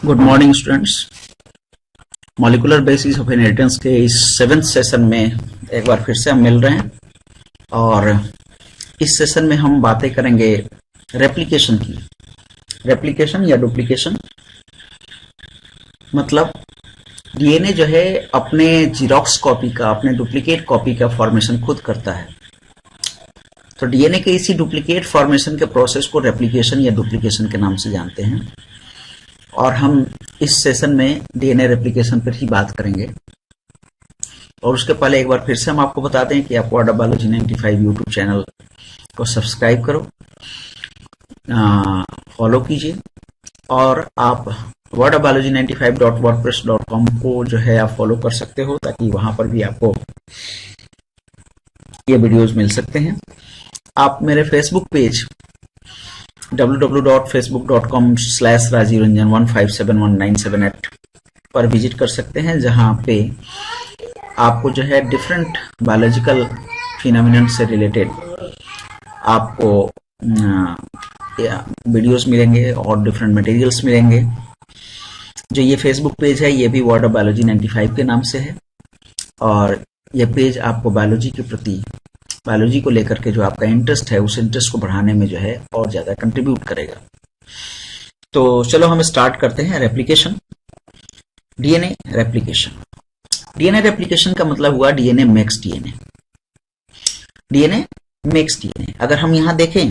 Good morning students. Molecular basis of inheritance के इस 7th session में एक बार फिर से हम मिल रहे हैं और इस सेशन में हम बातें करेंगे रेप्लिकेशन की। रेप्लिकेशन या डुप्लीकेशन मतलब डीएनए जो है अपने जीरोक्स कॉपी का, अपने डुप्लीकेट कॉपी का फॉर्मेशन खुद करता है। तो डीएनए के इसी डुप्लीकेट फॉर्मेशन के प्रोसेस को रेप्लिकेशन या डुप्लीकेशन के नाम से जानते हैं और हम इस सेशन में डीएनए रेप्लिकेशन पर ही बात करेंगे। और उसके पहले एक बार फिर से हम आपको बता दें कि आप word of biology 95 YouTube channel को सब्सक्राइब करो, फॉलो कीजिए और आप वर्ड ऑफ बायोलॉजी 95.wordpress.com को जो है आप फॉलो कर सकते हो ताकि वहां पर भी आपको ये वीडियोस मिल सकते हैं। आप मेरे फेसबुक पेज www.facebook.com/rajiranjan157197 पर विजिट कर सकते हैं, जहां पे आपको जो है डिफरेंट बायोलॉजिकल फिनोमिना से रिलेटेड आपको वीडियोस मिलेंगे और डिफरेंट मटेरियल्स मिलेंगे। जो ये फेसबुक पेज है ये भी वर्ड ऑफ बायोलॉजी 95 के नाम से है और ये पेज आपको बायोलॉजी के प्रति, बायोलॉजी को लेकर के जो आपका इंटरेस्ट है उस इंटरेस्ट को बढ़ाने में जो है और ज्यादा कंट्रीब्यूट करेगा। तो चलो हम स्टार्ट करते हैं। Replication, DNA replication. DNA replication का मतलब हुआ DNA makes DNA. DNA makes DNA. अगर हम यहां देखें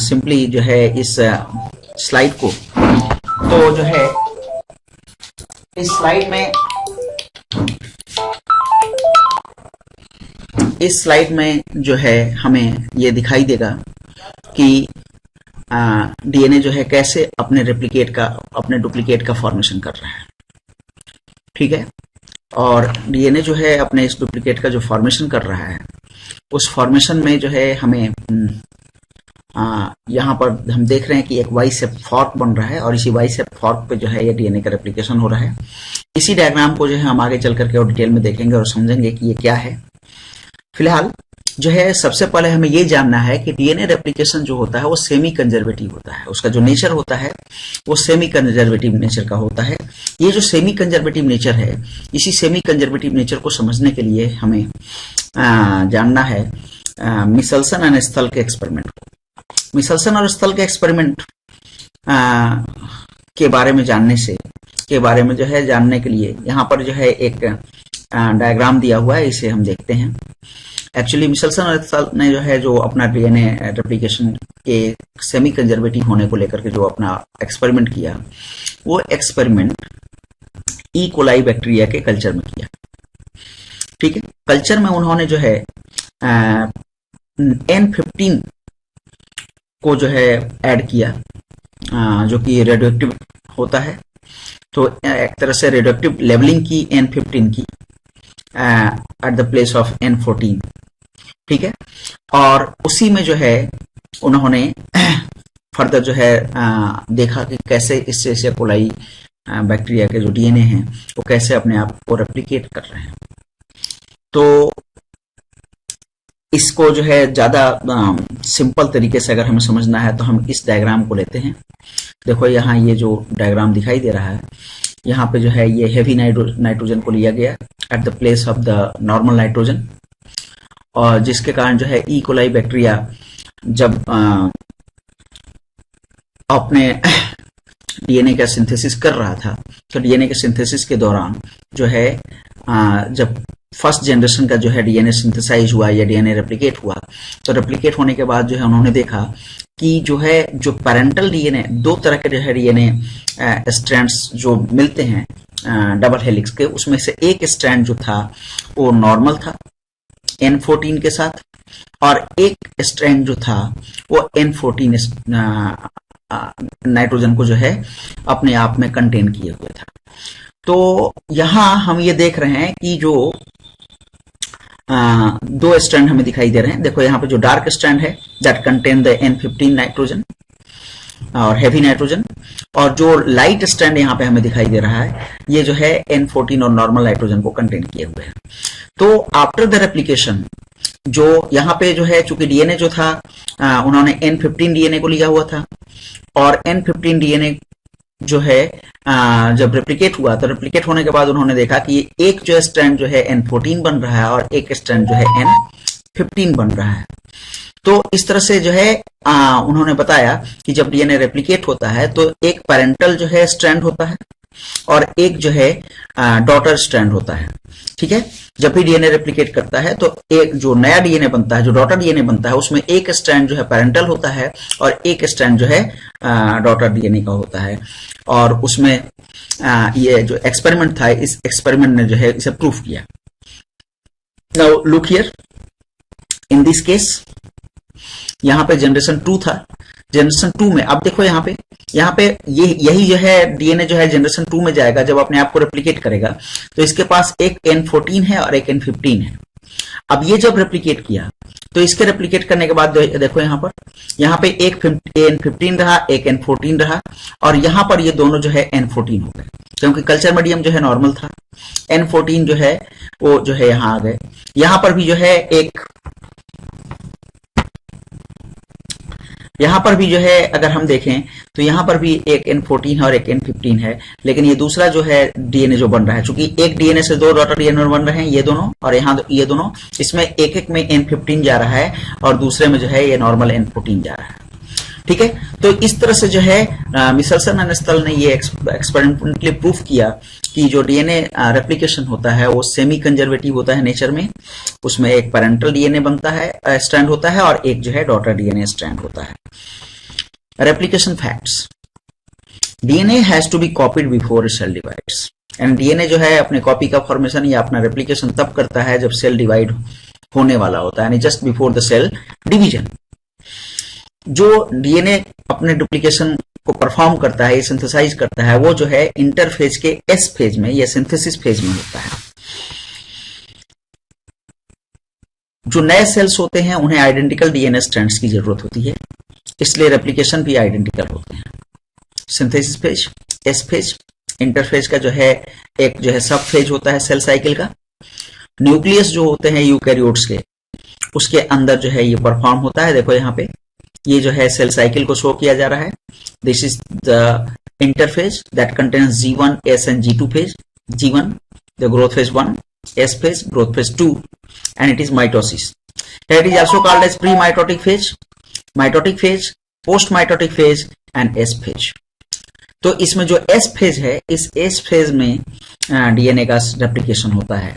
सिंपली जो है इस स्लाइड को, तो जो है इस स्लाइड में जो है हमें ये दिखाई देगा कि डीएनए जो है कैसे अपने रेप्लिकेट का, अपने डुप्लीकेट का फॉर्मेशन कर रहा है। ठीक है, और डीएनए जो है अपने इस डुप्लीकेट का जो फॉर्मेशन कर रहा है उस फॉर्मेशन में जो है हमें यहाँ पर हम देख रहे हैं कि एक वाई शेप फॉर्क बन रहा है और इसी वाई शेप फॉर्क पे जो है ये डीएनए का रेप्लिकेशन हो रहा है। इसी डायग्राम को जो है हम आगे चल करके और डिटेल में देखेंगे और समझेंगे कि ये क्या है। फिलहाल जो है सबसे पहले हमें ये जानना है कि डीएनए रेप्लिकेशन जो होता है वो सेमी कंजर्वेटिव होता है। उसका जो नेचर होता है वो सेमी कंजर्वेटिव नेचर का होता है। ये जो सेमी कंजर्वेटिव नेचर है, इसी सेमी कंजर्वेटिव नेचर को समझने के लिए हमें जानना है मिचेल्सन एंड स्थल के एक्सपेरिमेंट को। मिचेल्सन और स्थल के एक्सपेरिमेंट के बारे में जानने के लिए यहाँ पर जो है एक डायग्राम दिया हुआ है, इसे हम देखते हैं। एक्चुअली मिचेल्सन और स्थल ने जो है जो अपना डीएनए रेप्लिकेशन के सेमी कंजर्वेटिव होने को लेकर के जो अपना एक्सपेरिमेंट किया, वो एक्सपेरिमेंट ई कोलाई बैक्टीरिया के कल्चर में किया। ठीक है, कल्चर में उन्होंने जो है N15 को जो है ऐड किया, जो कि रेडियोएक्टिव होता है। तो एक तरह से रेडियोएक्टिव लेवलिंग की N15 की at the place of N14। ठीक है, और उसी में जो है उन्होंने फर्दर जो है देखा कि कैसे इस एशिया कोलाई बैक्टीरिया के जो डीएनए हैं वो कैसे अपने आप को रेप्लिकेट कर रहे हैं। तो इसको जो है ज्यादा सिंपल तरीके से अगर हमें समझना है तो हम इस डायग्राम को लेते हैं। देखो यहाँ ये जो डायग्राम दिखाई दे रहा है, यहाँ पे जो है ये हेवी नाइट्रोजन को लिया गया at the place of the normal nitrogen, और जिसके कारण जो है ई कोलाई बैक्टीरिया जब अपने डीएनए का सिंथेसिस कर रहा था, तो डीएनए के सिंथेसिस के दौरान जो है जब फर्स्ट जनरेशन का जो है डीएनए सिंथेसाइज हुआ या डीएनए रेप्लिकेट हुआ, तो रेप्लिकेट होने के बाद जो है उन्होंने देखा कि जो है जो पैरेंटल डीएनए, दो तरह के जो है डीएनए स्ट्रैंड्स जो मिलते हैं डबल हेलिक्स के, उसमें से एक स्ट्रैंड जो था वो नॉर्मल था N14 के साथ और एक स्ट्रैंड जो था वो N14 नाइट्रोजन को जो है अपने आप में कंटेन किए हुए था। तो यहां हम ये देख रहे हैं कि जो दो स्ट्रैंड हमें दिखाई दे रहे हैं। देखो यहाँ पे जो डार्क स्ट्रैंड है that contain the N15 nitrogen और हेवी नाइट्रोजन, और जो लाइट स्ट्रैंड यहाँ पे हमें दिखाई दे रहा है ये जो है N14 और नॉर्मल नाइट्रोजन को कंटेन किए हुए हैं। तो आफ्टर द रेप्लिकेशन जो यहाँ पे जो है, चूंकि डीएनए जो था उन्होंने N15 डीएनए को लिया हुआ था और N15 डीएनए जो है जब रेप्लिकेट हुआ तो रेप्लिकेट होने के बाद उन्होंने देखा कि एक जो स्ट्रैंड जो है N14 बन रहा है और एक स्ट्रैंड जो है N15 बन रहा है। तो इस तरह से जो है उन्होंने बताया कि जब डीएनए रेप्लिकेट होता है तो एक पेरेंटल जो है स्ट्रैंड होता है और एक जो है डॉटर स्ट्रैंड होता है। ठीक है, जब भी डीएनए रेप्लिकेट करता है तो एक जो नया डीएनए बनता है, जो डॉटर डीएनए बनता है, उसमें एक स्ट्रैंड जो है पेरेंटल होता है और एक स्ट्रैंड जो है डॉटर डीएनए का होता है। और उसमें ये जो एक्सपेरिमेंट था, इस एक्सपेरिमेंट ने जो है इसे प्रूफ किया। Now look here, in this case यहां पे जनरेशन 2 था। जनरेशन 2 में अब देखो यहाँ पे ये यही जो है डीएनए जो है जनरेशन 2 में जाएगा जब अपने आप को रेप्लिकेट करेगा। तो इसके पास एक N14 है और एक N15 है। अब ये जब रेप्लिकेट किया तो इसके रेप्लिकेट करने के बाद देखो यहाँ पे एक N15 रहा, एक N14 रहा और यहाँ पर ये दोनों जो है N14 हो गए क्योंकि कल्चर मीडियम जो है नॉर्मल था। N14 जो है वो जो है यहाँ आ गए। यहाँ पर भी जो है यहाँ पर भी जो है अगर हम देखें तो यहाँ पर भी एक N14 है और एक N15 है, लेकिन ये दूसरा जो है डीएनए जो बन रहा है, चूंकि एक डीएनए से दो डॉटर डीएनए बन रहे हैं ये दोनों, और यहाँ ये दोनों, इसमें एक एक में N15 जा रहा है और दूसरे में जो है ये नॉर्मल N14 जा रहा है। ठीक है, तो इस तरह से जो है मिचेल्सन एंड स्टल ने ये एक्सपेरिमेंटली प्रूफ किया कि जो डीएनए रेप्लिकेशन होता है वो सेमी कंजर्वेटिव होता है नेचर में। उसमें एक पेरेंटल डीएनए बनता है, स्ट्रैंड होता है, और एक जो है डॉटर डीएनए स्ट्रैंड होता है। Replication facts, DNA has to be copied before cell divides. And DNA जो है अपने कॉपी का फॉर्मेशन या अपना रेप्लिकेशन तब करता है जब सेल डिवाइड होने वाला होता है, यानी just before the cell division. जो डीएनए अपने डुप्लीकेशन को परफॉर्म करता है, सिंथेसाइज करता है, वो जो है इंटरफेज के एस फेज में या सिंथेसिस फेज में होता है। जो नए सेल्स होते हैं उन्हें आइडेंटिकल डीएनए स्ट्रैंड्स की जरूरत होती है, इसलिए रेप्लिकेशन भी आइडेंटिकल होते हैं। Synthesis phase, S phase, interphase का जो है एक जो है सब फेज होता है सेल साइकिल का। न्यूक्लियस जो होते हैं यूकैरियोट्स के, उसके अंदर जो है ये परफॉर्म होता है। देखो यहाँ पे ये जो है सेल साइकिल को शो किया जा रहा है। This is the interphase that contains G1, S and G2 phase. G1 the growth phase 1, S phase growth phase 2, and it is mitosis. It is also called as pre-mitotic phase, mitotic phase, post-mitotic phase and S phase. तो इसमें जो S phase है, इस S phase में DNA का replication होता है।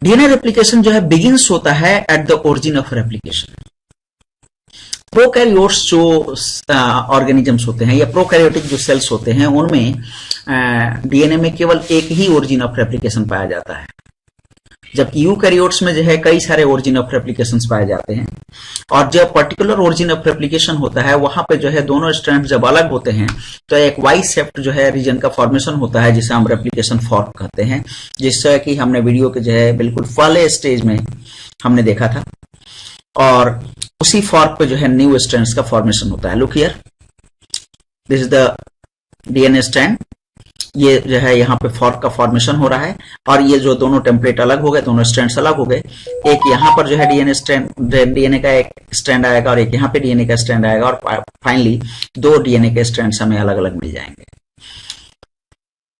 DNA replication जो है बिगिंस होता है at the origin of replication. Prokaryotes जो ऑर्गेनिजम्स होते हैं या प्रोकैरियोटिक जो सेल्स होते हैं उनमें डीएनए में केवल एक ही ओरिजिन ऑफ रेप्लिकेशन पाया जाता है, जबकि यूकैरियोट्स में जो है कई सारे ओरिजिन ऑफ रेप्लिकेशंस पाए जाते हैं। और जब पर्टिकुलर ओरिजिन ऑफ रेप्लिकेशन होता है वहां पे जो है दोनों स्ट्रैंड जब अलग होते हैं तो एक वाई शेप्ड जो है रीजन का फॉर्मेशन होता है जिसे हम रेप्लिकेशन फॉर्क कहते हैं, जिससे कि हमने वीडियो के जो है बिल्कुल पहले स्टेज में हमने देखा था। और उसी फॉर्क पे जो है न्यू स्ट्रैंड्स का फॉर्मेशन होता है। Look here, this is the DNA strand. ये जो है यहाँ पे फॉर्क का फॉर्मेशन हो रहा है और ये जो दोनों टेम्पलेट अलग हो गए, दोनों स्ट्रैंड्स अलग हो गए। एक यहाँ पर जो है डीएनए का एक स्ट्रैंड आएगा और एक यहाँ पे डीएनए का स्ट्रैंड आएगा और फाइनली दो डीएनए के स्ट्रैंड्स हमें अलग अलग मिल जाएंगे।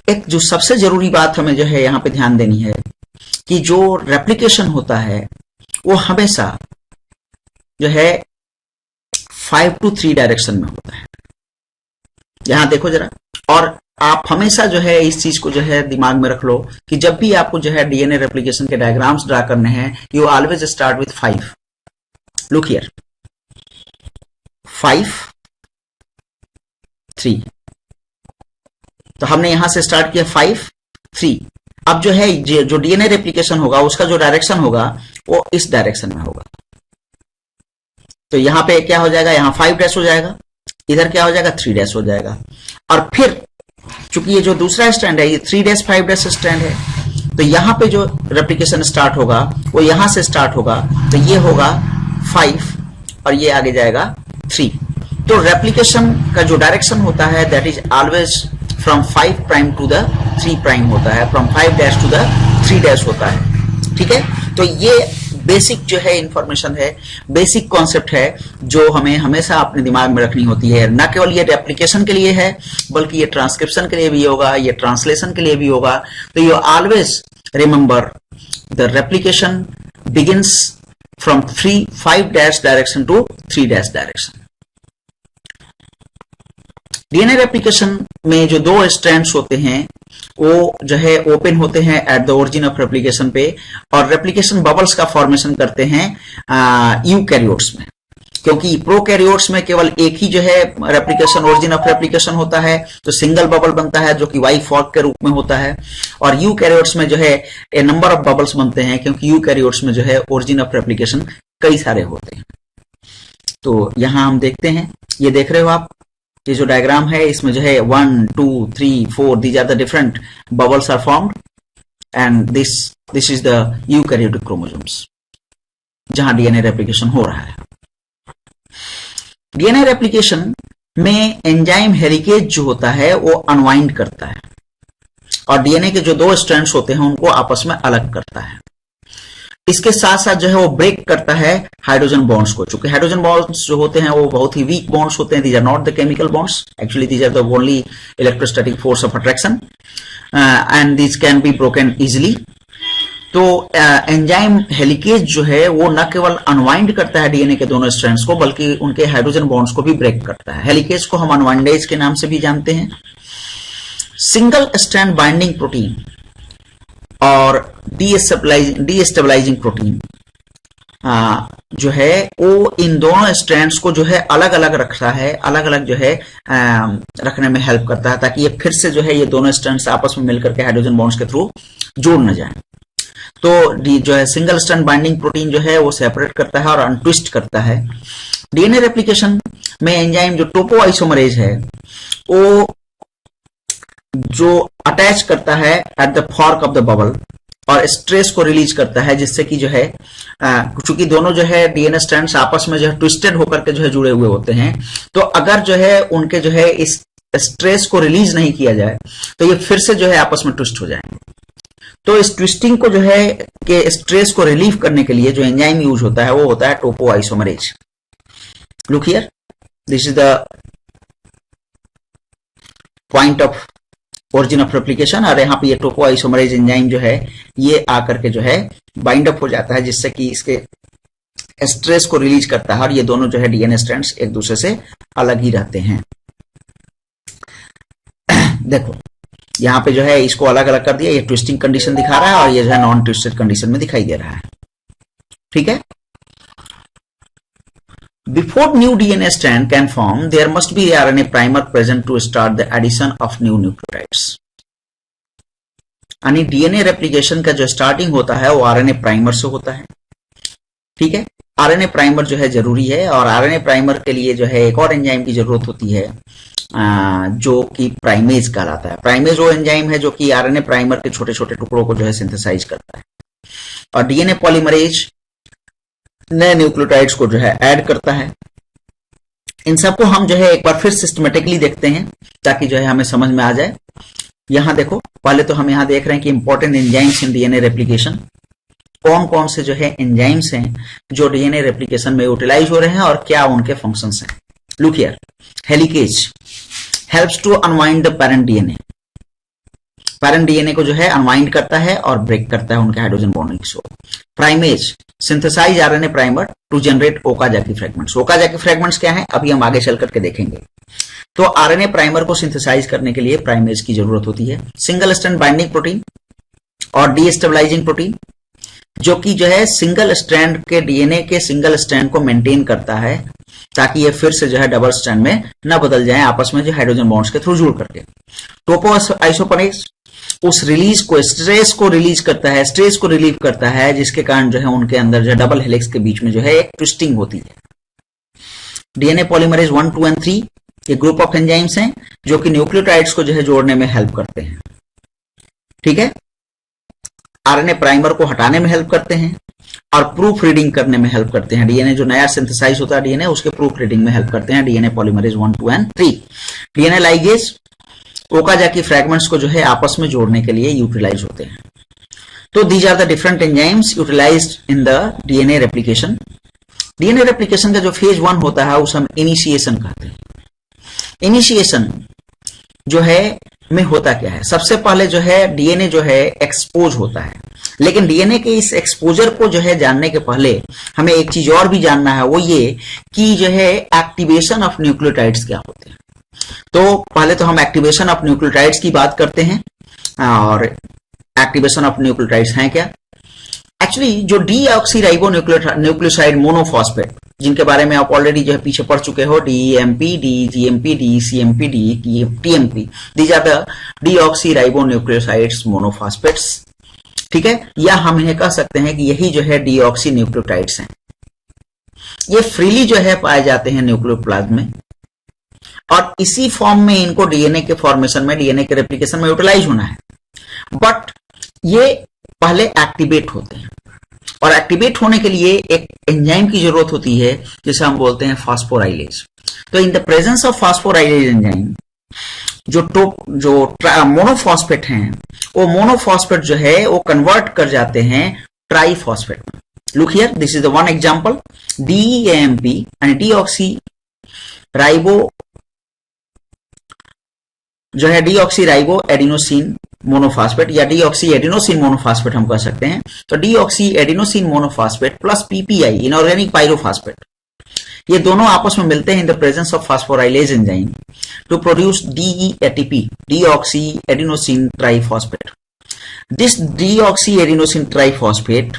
एक जो सबसे जरूरी बात हमें जो है यहाँ पे ध्यान देनी है कि जो रेप्लिकेशन होता है वो हमेशा जो है 5 to 3 डायरेक्शन में होता है। यहां देखो जरा, और आप हमेशा जो है इस चीज को जो है दिमाग में रख लो कि जब भी आपको जो है डीएनए रेप्लिकेशन के डायग्राम्स ड्रा करने हैं, you always start with 5। Look here, 5 3। तो हमने यहां से स्टार्ट किया 5 3। अब जो है जो डीएनए रेप्लिकेशन होगा उसका जो डायरेक्शन होगा वो इस डायरेक्शन में होगा। तो यहां पे क्या हो जाएगा, यहां 5 डैश हो जाएगा, इधर क्या हो जाएगा 3 डैश हो जाएगा। और फिर चूंकि ये जो दूसरा स्ट्रैंड है ये 3 डैश 5 डैश स्ट्रैंड है, तो यहां पे जो रेप्लिकेशन स्टार्ट होगा वो यहां से स्टार्ट होगा। तो ये होगा 5 और ये आगे जाएगा 3। तो रेप्लिकेशन का जो डायरेक्शन होता है that is always from 5 prime to the 3 prime होता है, from 5 dash to the 3 dash होता है। ठीक है, तो ये बेसिक जो है इंफॉर्मेशन है, बेसिक कॉन्सेप्ट है जो हमें हमेशा अपने दिमाग में रखनी होती है। न केवल ये रेप्लिकेशन के लिए है बल्कि ये ट्रांसक्रिप्शन के लिए भी होगा, ये ट्रांसलेशन के लिए भी होगा। तो you always remember the replication begins from 5 dash direction to 3 dash direction. DNA replication में जो 2 स्ट्रैंड्स होते हैं वो जो है ओपन होते हैं at the origin of replication पे, और रेप्लिकेशन बबल्स का फॉर्मेशन करते हैं यूकैरियोट्स में, क्योंकि प्रोकैरियोट्स में केवल एक ही जो है रेप्लिकेशन ओरिजिन ऑफ रेप्लिकेशन होता है, तो सिंगल बबल बनता है जो कि वाई फॉर्क के रूप में होता है। और यूकैरियोट्स में जो है ए नंबर ऑफ बबल्स बनते हैं, क्योंकि यूकैरियोट्स में जो है ओरिजिन ऑफ रेप्लिकेशन कई सारे होते हैं। तो यहां हम देखते हैं, ये देख रहे हो आप, ये जो डायग्राम है इसमें जो है 1 2 3 4 these are the different bubbles are formed and this is the eukaryotic chromosomes जहां डीएनए रेप्लिकेशन हो रहा है। डीएनए रेप्लिकेशन में एंजाइम हेलिकेज जो होता है वो अनवाइंड करता है और डीएनए के जो 2 स्ट्रैंड्स होते हैं उनको आपस में अलग करता है। इसके साथ साथ जो है वो ब्रेक करता है हाइड्रोजन बॉन्ड्स को। चूंकि हाइड्रोजन बॉन्ड्स जो होते हैं वो बहुत ही वीक बॉन्ड्स होते हैं, these are not the chemical bonds, actually these are the only electrostatic force of attraction and these can be broken easily. तो एंजाइम हेलिकेज जो है वो न केवल अनवाइंड करता है डीएनए के दोनों स्ट्रैंड्स को बल्कि उनके हाइड्रोजन बॉन्ड्स को भी ब्रेक करता है। हेलिकेज को हम अनवाइंडेज के नाम से भी जानते हैं। सिंगल स्ट्रैंड बाइंडिंग प्रोटीन और डीस्टेबलाइजिंग प्रोटीन जो है वो इन दोनों स्ट्रैंड्स को जो है अलग अलग रखता है, अलग अलग जो है रखने में हेल्प करता है, ताकि ये फिर से जो है ये दोनों स्ट्रैंड्स आपस में मिलकर के हाइड्रोजन बॉन्ड्स के थ्रू जुड़ न जाए। तो जो है सिंगल स्ट्रैंड बाइंडिंग प्रोटीन जो है वो सेपरेट करता है और अनट्विस्ट करता है। डीएनए रेप्लिकेशन में एंजाइम जो टोपोआइसोमरेज है वो जो अटैच करता है at the fork of the bubble और स्ट्रेस को रिलीज करता है, जिससे कि जो है चूंकि दोनों जो है डीएनए स्ट्रैंड्स आपस में जो है ट्विस्टेड होकर के जो है जुड़े हुए होते हैं, तो अगर जो है उनके जो है इस स्ट्रेस को रिलीज नहीं किया जाए तो ये फिर से जो है आपस में ट्विस्ट हो जाएंगे। तो इस ट्विस्टिंग को जो है कि स्ट्रेस को रिलीव करने के लिए जो एंजाइम यूज होता है वो होता है topoisomerase. Look here, this is the point of origin of replication, और यहाँ पे ये टोपोआइसोमरेज एंजाइम जो है ये आकर के जो है बाइंड अप हो जाता है, जिससे कि इसके स्ट्रेस को रिलीज करता है और ये दोनों जो है डीएनए स्ट्रैंड्स एक दूसरे से अलग ही रहते हैं। देखो यहाँ पे जो है इसको अलग अलग कर दिया, ये ट्विस्टिंग कंडीशन दिखा रहा है और ये जो है नॉन ट्विस्टेड कंडीशन में दिखाई दे रहा है। ठीक है, Before new DNA strand can form, there must be a RNA primer present to start the addition of new nucleotides. यानी डीएनए रेप्लिकेशन का जो स्टार्टिंग होता है वो आरएनए प्राइमर से होता है। ठीक है, आरएनए प्राइमर जो है जरूरी है, और आरएनए प्राइमर के लिए जो है एक और एंजाइम की जरूरत होती है जो कि प्राइमेज कहलाता है। प्राइमेज वो एंजाइम है जो कि आरएनए प्राइमर के छोटे छोटे टुकड़ों को जो है सिंथेसाइज करता है, और डीएनए पॉलीमरेज नए न्यूक्लियोटाइड्स को जो है ऐड करता है। इन सबको हम जो है एक बार फिर सिस्टमेटिकली देखते हैं ताकि जो है हमें समझ में आ जाए। यहां देखो, पहले तो हम यहां देख रहे हैं कि important enzymes in DNA replication, कौन कौन से जो है एंजाइम्स हैं जो डीएनए रेप्लिकेशन में यूटिलाइज हो रहे हैं और क्या उनके फंक्शंस हैं। Look here, helicase helps to unwind the parent DNA. Parent DNA को जो है अनवाइंड करता है और ब्रेक करता है उनके हाइड्रोजन बॉन्डिंग्स को। Primase synthesize RNA primer to generate Okazaki fragments. Okazaki fragments क्या है अभी हम आगे चल करके देखेंगे। तो आरएनए प्राइमर को सिंथेसाइज करने के लिए प्राइमेज की जरूरत होती है। सिंगल स्ट्रैंड बाइंडिंग प्रोटीन और डीस्टेबलाइजिंग प्रोटीन जो कि जो है सिंगल स्ट्रैंड के डीएनए के सिंगल स्ट्रैंड को मेंटेन करता है ताकि ये फिर से जो है डबल स्ट्रैंड में न बदल जाए आपस में जो हाइड्रोजन बॉन्ड्स के थ्रू जुड़ करके। टोपोआइसोमरेज उस रिलीज को, स्ट्रेस को रिलीज करता है, स्ट्रेस को रिलीव करता है, जिसके कारण जो है उनके अंदर जो डबल हेलिक्स के बीच में जो है एक ट्विस्टिंग होती है। डीएनए पॉलीमरेज 1, 2 एंड 3 ये ग्रुप ऑफ एंजाइम्स हैं जो कि न्यूक्लियोटाइड्स को जो है जोड़ने में हेल्प करते हैं। ठीक है, आरएनए प्राइमर को हटाने में हेल्प करते हैं और प्रूफ रीडिंग करने में हेल्प करते हैं। डीएनए जो नया सिंथेसाइज होता है डीएनए उसके प्रूफ रीडिंग में हेल्प करते हैं DNA polymerase 1, 2 and 3। DNA ligase Okazaki fragments को जो है आपस में जोड़ने के लिए यूटिलाइज होते हैं। तो these are the different enzymes utilized in the DNA replication. DNA replication का जो फेज 1 होता है उसे हम इनिशिएशन कहते हैं। इनिशिएशन जो है में होता क्या है, सबसे पहले जो है डीएनए जो है एक्सपोज होता है, लेकिन डीएनए के इस एक्सपोजर को जो है जानने के पहले हमें एक चीज और भी जानना है, वो ये कि जो है एक्टिवेशन ऑफ न्यूक्लियोटाइड्स क्या होते हैं। तो पहले तो हम एक्टिवेशन ऑफ न्यूक्लियोटाइड्स की बात करते हैं, और एक्टिवेशन ऑफ न्यूक्लियोटाइड्स हैं क्या। एक्चुअली जो डीऑक्सीराइबो न्यूक्लियोसाइड मोनोफॉस्फेट, जिनके बारे में आप ऑलरेडी जो है पीछे पढ़ चुके हो, DMP, DGMP, DCMP, TMP, these are the deoxyribo nucleosides monophosphates, ठीक है। या हम इन्हें कह सकते हैं कि यही जो है डीऑक्सी न्यूक्लियोटाइड्स हैं। ये फ्रीली जो है पाए जाते हैं न्यूक्लियोप्लाज्म में, और इसी फॉर्म में इनको डीएनए के फॉर्मेशन में, डीएनए के रेप्लिकेशन में यूटिलाइज होना है। बट ये पहले एक्टिवेट होते हैं, और एक्टिवेट होने के लिए एक एंजाइम की जरूरत होती है जिसे हम बोलते हैं फास्फोराइलेज। तो in the presence of phosphorylase enzyme जो मोनोफॉस्फेट हैं, वो मोनोफॉस्फेट जो है वो कन्वर्ट कर जाते हैं ट्राइफॉस्फेट में। Look here, this is the one example, DMP and deoxy ribo जो है डीऑक्सी राइबो एडिनोसिन मोनोफॉस्फेट या डीऑक्सी एडिनोसिन मोनोफॉस्फेट हम कह सकते हैं। तो deoxy adenosine monophosphate plus PPI inorganic pyrophosphate, ये दोनों आपस में मिलते हैं in the presence of phosphorylase enzyme to produce DEATP, deoxy adenosine triphosphate. This deoxy adenosine triphosphate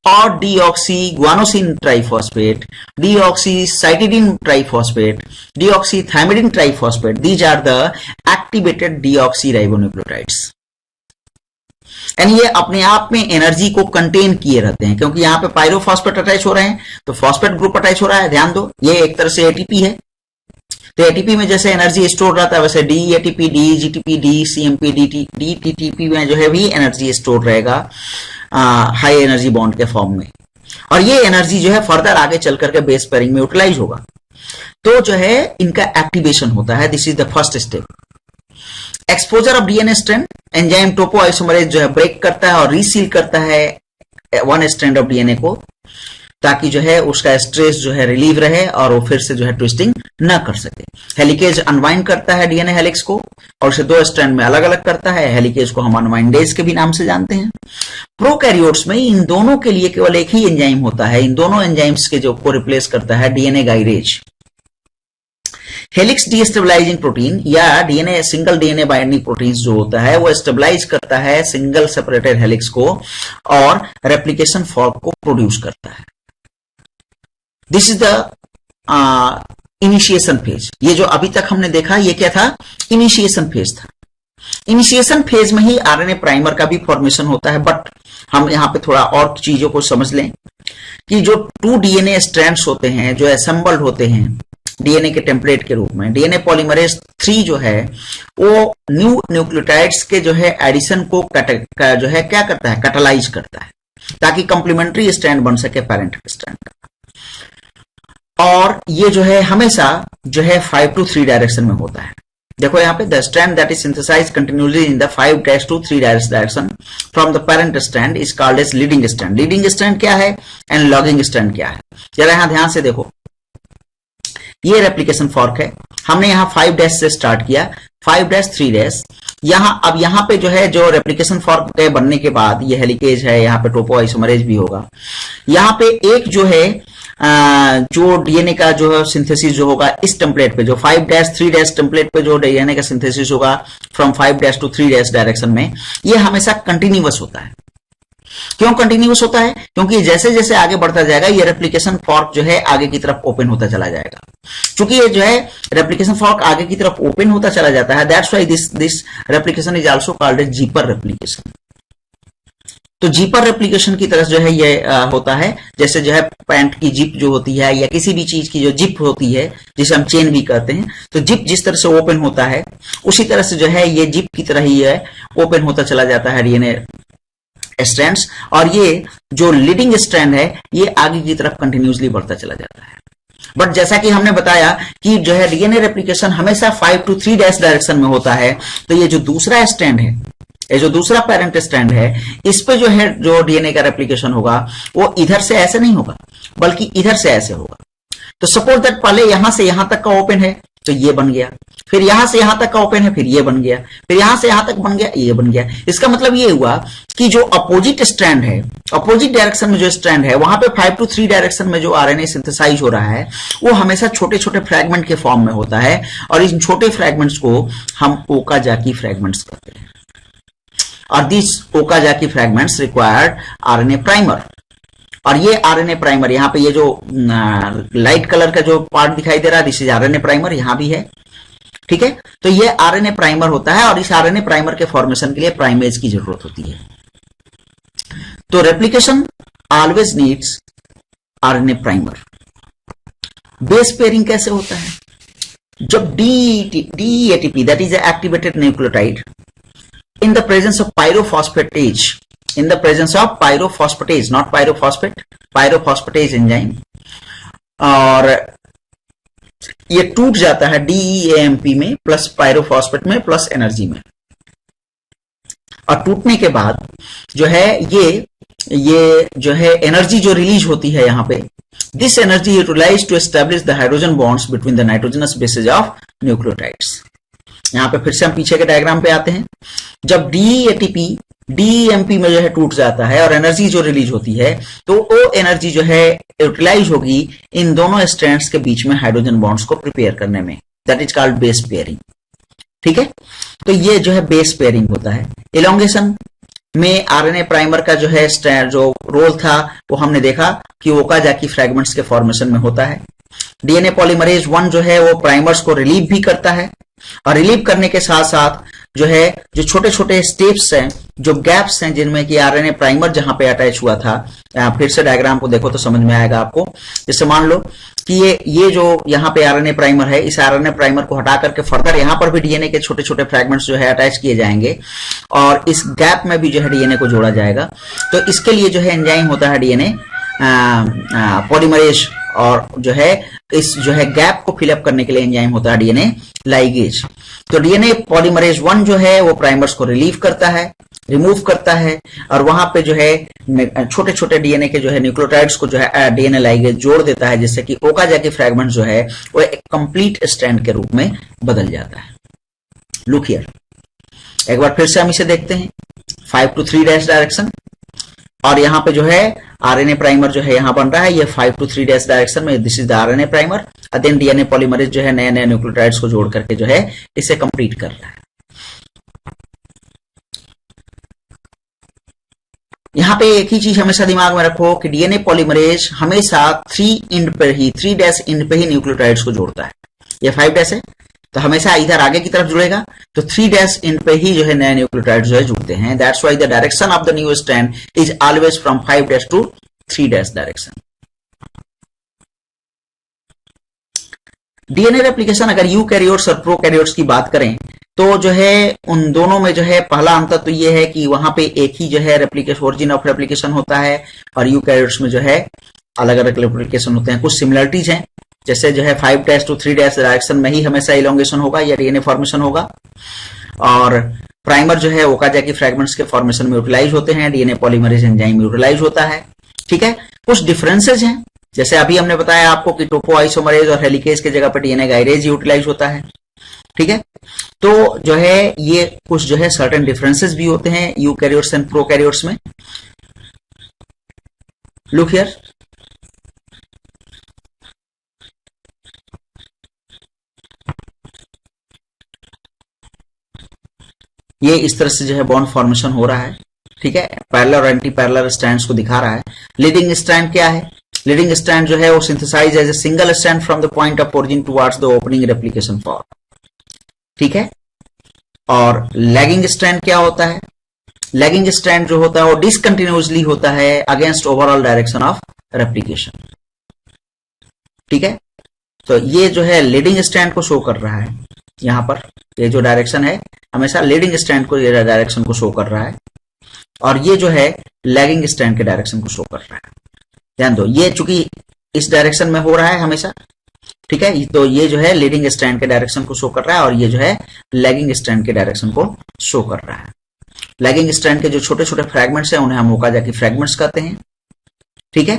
और deoxy guanosine triphosphate, deoxy cytidine triphosphate, deoxy thymidine triphosphate, these are the activated deoxyribonucleotides. यानी ये अपने आप में energy को contain किए रहते हैं, क्योंकि यहां पे पायरोफॉस्फेट अटैच हो रहे हैं तो फॉस्फेट ग्रुप अटैच हो रहा है। ध्यान दो, ये एक तरह से एटीपी है, तो एटीपी में जैसे एनर्जी स्टोर रहता है वैसे डीएटीपी, डीजीटीपी, डीसीएमपी, डीटीटीपी में जो है भी एनर्जी स्टोर रहेगा हाई एनर्जी बॉन्ड के फॉर्म में, और ये एनर्जी जो है फर्दर आगे चल करके बेस पेयरिंग में यूटिलाइज होगा। तो जो है इनका एक्टिवेशन होता है, this is the first step. Exposure of DNA strand, enzyme topoisomerase जो है ब्रेक करता है और रीसील करता है वन स्ट्रैंड ऑफ डीएनए को, ताकि जो है उसका स्ट्रेस जो है रिलीव रहे और वो फिर से जो है ट्विस्टिंग न कर सके। हेलिकेज अनवाइंड करता है डीएनए हेलिक्स को और उसे दो स्ट्रैंड में अलग अलग करता है। हेलिकेज को हम अनवाइंडेज के भी नाम से जानते हैं। प्रोकैरियोट्स में इन दोनों के लिए केवल एक ही एंजाइम होता है, इन दोनों एंजाइम्स के जो को रिप्लेस करता है डीएनए गाइरेज। हेलिक्स डीस्टेबलाइजिंग प्रोटीन या DNA single DNA binding protein जो होता है वो स्टेबलाइज करता है सिंगल सेपरेटेड हेलिक्स को और रेप्लिकेशन फॉर्क को प्रोड्यूस करता है। This is the initiation phase. ये जो अभी तक हमने देखा ये क्या था? इनिशिएशन फेज था। इनिशिएशन फेज में ही आरएनए प्राइमर का भी फॉर्मेशन होता है, बट हम यहां पे थोड़ा और चीजों को समझ लें कि जो 2 डीएनए स्ट्रैंड्स होते हैं जो असेंबल्ड होते हैं डीएनए के टेम्पलेट के रूप में, डीएनए पॉलीमरेज 3 जो है वो न्यू न्यूक्लियोटाइड्स के जो है एडिशन को जो है क्या करता है? कैटालाइज करता है, ताकि कंप्लीमेंट्री स्ट्रैंड बन सके पेरेंट स्ट्रैंड का। और ये जो है हमेशा जो है 5 to 3 डायरेक्शन में होता है। देखो यहाँ पे the strand that is synthesized continuously in the 5' to 3' direction from the parent strand is called as leading strand. Leading strand क्या है एंड लॉगिंग स्ट्रैंड क्या है? जरा यहां ध्यान से देखो, ये रेप्लिकेशन फॉर्क है। हमने यहां 5' से स्टार्ट किया, 5' 3'। यहां अब यहां पे जो है जो रेप्लिकेशन फॉर्क के बनने के बाद ये हेलिकेज है, यहां पे टोपोआइसोमरेज भी होगा। यहां पे एक जो है जो डीएनए का जो है सिंथेसिस जो होगा इस टेम्पलेट पे, जो 5' 3' टेम्पलेट पे जो डीएनए का सिंथेसिस होगा फ्रॉम 5' to 3' डायरेक्शन में, ये हमेशा कंटिन्यूअस होता है। क्यों कंटिन्यूअस होता है? क्योंकि जैसे जैसे आगे बढ़ता जाएगा ये रेप्लिकेशन फॉर्क जो है आगे की तरफ ओपन होता चला जाएगा। क्योंकि ये जो है रेप्लिकेशन फॉर्क आगे की तरफ ओपन होता चला जाता है, that's why this replication is also called as zipper replication. तो जीपर रेप्लिकेशन की तरह जो है ये होता है, जैसे जो है पैंट की जिप जो होती है या किसी भी चीज की जो जिप होती है जिसे हम चेन भी कहते हैं, तो जिप जिस तरह से ओपन होता है उसी तरह से जो है ये जिप की तरह ही है ओपन होता चला जाता है डीएनए स्ट्रैंड्स। और ये जो लीडिंग स्ट्रैंड है ये आगे की तरफ कंटिन्यूसली बढ़ता चला जाता है। बट जैसा कि हमने बताया कि जो है डीएनए रेप्लिकेशन हमेशा 5 to 3' डायरेक्शन में होता है, तो ये जो दूसरा स्ट्रैंड है ये जो दूसरा पेरेंट स्ट्रैंड है, इस पे जो है जो डीएनए का रेप्लिकेशन होगा वो इधर से ऐसे नहीं होगा, बल्कि इधर से ऐसे होगा। तो सपोज दैट पहले यहां से यहां तक का ओपन है तो ये बन गया, फिर यहां से यहां तक का ओपन है, फिर ये बन गया, फिर यहां से यहां तक बन गया, ये बन गया। इसका मतलब ये हुआ कि जो अपोजिट स्ट्रैंड है, अपोजिट डायरेक्शन में जो स्ट्रैंड है, वहां पे 5 to 3 डायरेक्शन में जो आरएनए सिंथेसाइज हो रहा है वो हमेशा छोटे छोटे फ्रैगमेंट के फॉर्म में होता है, और इन छोटे फ्रैगमेंट्स को हम ओकाजाकी फ्रैगमेंट्स कहते हैं। और this Okazaki fragments required RNA primer. और ये आरएनए प्राइमर, यहाँ पे ये जो लाइट कलर का जो पार्ट दिखाई दे रहा है, दिस इज आरएनए प्राइमर, यहां भी है, ठीक है। तो ये आरएनए प्राइमर होता है, और इस आरएनए प्राइमर के फॉर्मेशन के लिए प्राइमेज की जरूरत होती है। तो replication always needs RNA primer. Base pairing कैसे होता है? जब DEATP that is activated nucleotide in the presence of pyrophosphatase, in the presence of pyrophosphatase, not pyrophosphate, pyrophosphatase enzyme, और ये टूट जाता है DEAMP में प्लस पायरोफॉस्फेट में प्लस एनर्जी में। और टूटने के बाद जो है ये जो है एनर्जी जो रिलीज होती है यहां पे, this energy utilize to establish the hydrogen bonds between the nitrogenous bases of nucleotides. यहां पे फिर से हम पीछे के डायग्राम पे आते हैं। जब DEATP DEMP में जो है टूट जाता है और एनर्जी जो रिलीज होती है, तो वो एनर्जी जो है यूटिलाइज होगी इन दोनों स्ट्रैंड्स के बीच में हाइड्रोजन बॉन्ड्स को प्रिपेयर करने में, that is called base pairing, ठीक है। तो ये जो है बेस पेयरिंग होता है। इलोंगेशन में आरएनए प्राइमर का जो है जो रोल था वो हमने देखा कि ओकाजाकी फ्रैगमेंट्स के फॉर्मेशन में होता है। डीएनए पॉलीमरेज 1 जो है वो प्राइमर्स को रिलीव भी करता है, और रिलीव करने के साथ साथ जो है जो छोटे छोटे स्टेप्स हैं, जो गैप्स हैं जिनमें कि आरएनए प्राइमर जहां पे अटैच हुआ था, फिर से डायग्राम को देखो तो समझ में आएगा आपको। जैसे मान लो कि ये जो यहाँ पे आरएनए प्राइमर है, इस आरएनए प्राइमर को हटा करके फर्दर यहाँ पर भी डीएनए के छोटे छोटे फ्रैगमेंट्स जो है अटैच किए जाएंगे, और इस गैप में भी जो है डीएनए को जोड़ा जाएगा। तो इसके लिए जो है एंजाइम होता है डीएनए पॉलीमरेज, और जो है इस जो है गैप को फिलअप करने के लिए एंजाइम होता है डीएनए लाइगेज। तो डीएनए पॉलीमरेज 1 जो है वो प्राइमर्स को रिलीव करता है, रिमूव करता है, और वहां पे जो है छोटे छोटे डीएनए के जो है न्यूक्लियोटाइड्स को जो है डीएनए लाइगेज जोड़ देता है, जिससे कि ओकाजाकी फ्रैगमेंट जो है वो एक कंप्लीट स्ट्रैंड के रूप में बदल जाता है। लुक हियर, एक बार फिर से हम इसे देखते हैं। 5 to 3 डैश डायरेक्शन, और यहां पे जो है आरएनए प्राइमर जो है यहां बन रहा है, ये 5 to 3 डैश डायरेक्शन में, this is the RNA primer. और देन डीएनए पॉलीमरेज जो है नए नए न्यूक्लियोटाइड्स को जोड़ करके जो है इसे कंप्लीट कर रहा है। यहां पे एक ही चीज हमेशा दिमाग में रखो कि डीएनए पॉलीमरेज हमेशा 3 डैश इंड पे ही न्यूक्लियोटाइड्स को जोड़ता है। ये 5 डैश है तो हमेशा इधर आगे की तरफ जुड़ेगा, तो 3 डैश इंड पे ही जो है नए न्यूक्लियोटाइड्स जो है जुड़ते हैं। That's why the direction of the new strand is always from 5 dash to 3 dash direction. DNA replication अगर यूकैरियोट्स और प्रोकैरियोट्स की बात करें तो जो है उन दोनों में जो है पहला अंतर तो ये है कि वहां पे एक ही जो है रेप्लिकेशन, ओरिजिन ऑफ रेप्लिकेशन होता है, और यूकैरियोट्स में जो है अलग अलग रेप्लिकेशन होते हैं। कुछ सिमिलरिटीज हैं, जैसे जो है 5 डैश टू 3 डैश डायरेक्शन में ही हमेशा इलोंगेशन होगा या डीएनए फॉर्मेशन होगा, और प्राइमर जो है ओकाजाकी फ्रैगमेंट्स के फॉर्मेशन में यूटिलाइज होते हैं, डीएनए पॉलीमरेज एंजाइम यूटिलाइज होता है, ठीक है। कुछ डिफरेंसेज हैं, जैसे अभी हमने बताया आपको कि टोपो आइसोमरेज और हेलिकेज के जगह पर डीएनए गायरेज यूटिलाइज होता है, ठीक है। तो जो है ये कुछ जो है सर्टेन डिफरेंसेस भी होते हैं यूकैरियोट्स एंड प्रोकैरियोट्स में। लुक हियर, ये इस तरह से जो है बॉन्ड फॉर्मेशन हो रहा है, ठीक है। पैरेलल और एंटी पैरेलल स्ट्रैंड्स को दिखा रहा है। लीडिंग स्ट्रैंड क्या है? लीडिंग स्ट्रैंड जो है वो synthesize as a single strand from the point of origin towards the opening replication form, ठीक है। और लैगिंग स्ट्रैंड क्या होता है? लैगिंग स्ट्रैंड जो होता है वो डिसकंटिन्यूअसली होता है against overall direction of replication, ठीक है। तो ये जो है लीडिंग स्ट्रैंड को शो कर रहा है, यहां पर ये जो डायरेक्शन है हमेशा लीडिंग स्ट्रैंड को, ये डायरेक्शन को शो कर रहा है, और ये जो है लैगिंग स्ट्रैंड के डायरेक्शन को शो कर रहा है। ध्यान दो, ये चूंकि इस डायरेक्शन में हो रहा है हमेशा, ठीक है, तो ये जो है लीडिंग स्ट्रैंड के डायरेक्शन को शो कर रहा है, और ये जो है लैगिंग स्ट्रैंड के डायरेक्शन को शो कर रहा है। लैगिंग स्ट्रैंड के जो छोटे छोटे फ्रैगमेंट्स हैं उन्हें हम ओकाजाकी फ्रैगमेंट्स कहते हैं। ठीक है,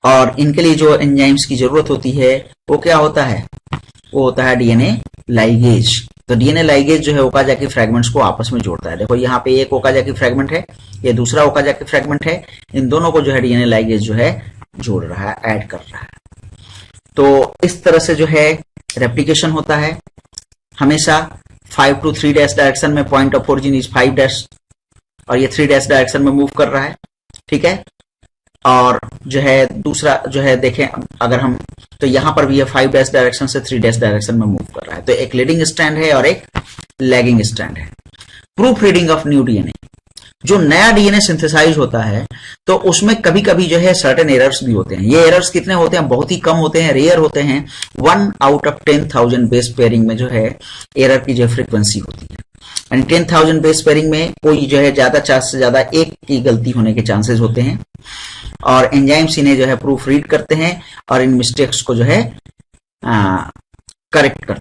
और इनके लिए जो एंजाइम्स की जरूरत होती है वो क्या होता है, वो होता है डीएनए लाइगेज। तो डीएनए लाइगेज जो है ओकाजाकी फ्रैगमेंट्स को आपस में जोड़ता है। देखो यहाँ पे एक ओकाजाकी फ्रैगमेंट है, ये दूसरा ओकाजाकी फ्रैगमेंट है, इन दोनों को जो है डीएनए लाइगेज जो है जोड़ रहा है, ऐड कर रहा है। तो इस तरह से जो है रेप्लिकेशन होता है हमेशा 5 to 3 डैश डायरेक्शन में। Point of origin is 5 dash और ये 3 डैश डायरेक्शन में मूव कर रहा है। ठीक है, और जो है दूसरा जो है देखें अगर हम, तो यहां पर भी ये 5 डैश डायरेक्शन से 3 डैश डायरेक्शन में मूव कर रहा है। तो एक लीडिंग स्ट्रैंड है और एक लैगिंग स्ट्रैंड है। Proof reading of new DNA, जो नया डीएनए सिंथेसाइज होता है तो उसमें कभी कभी जो है सर्टेन एरर्स भी होते हैं। ये एरर्स कितने होते हैं, बहुत ही कम होते हैं, रेयर होते हैं। 1 out of 10,000 बेस पेयरिंग में जो है एरर की जो फ्रीक्वेंसी होती है। यानी 10,000 बेस पेयरिंग में कोई जो है ज्यादा चांस से ज्यादा एक की गलती होने के चांसेस होते हैं, और एंजाइम्स इन्हें जो है प्रूफ रीड करते हैं और इन मिस्टेक्स को जो है करेक्ट करते हैं।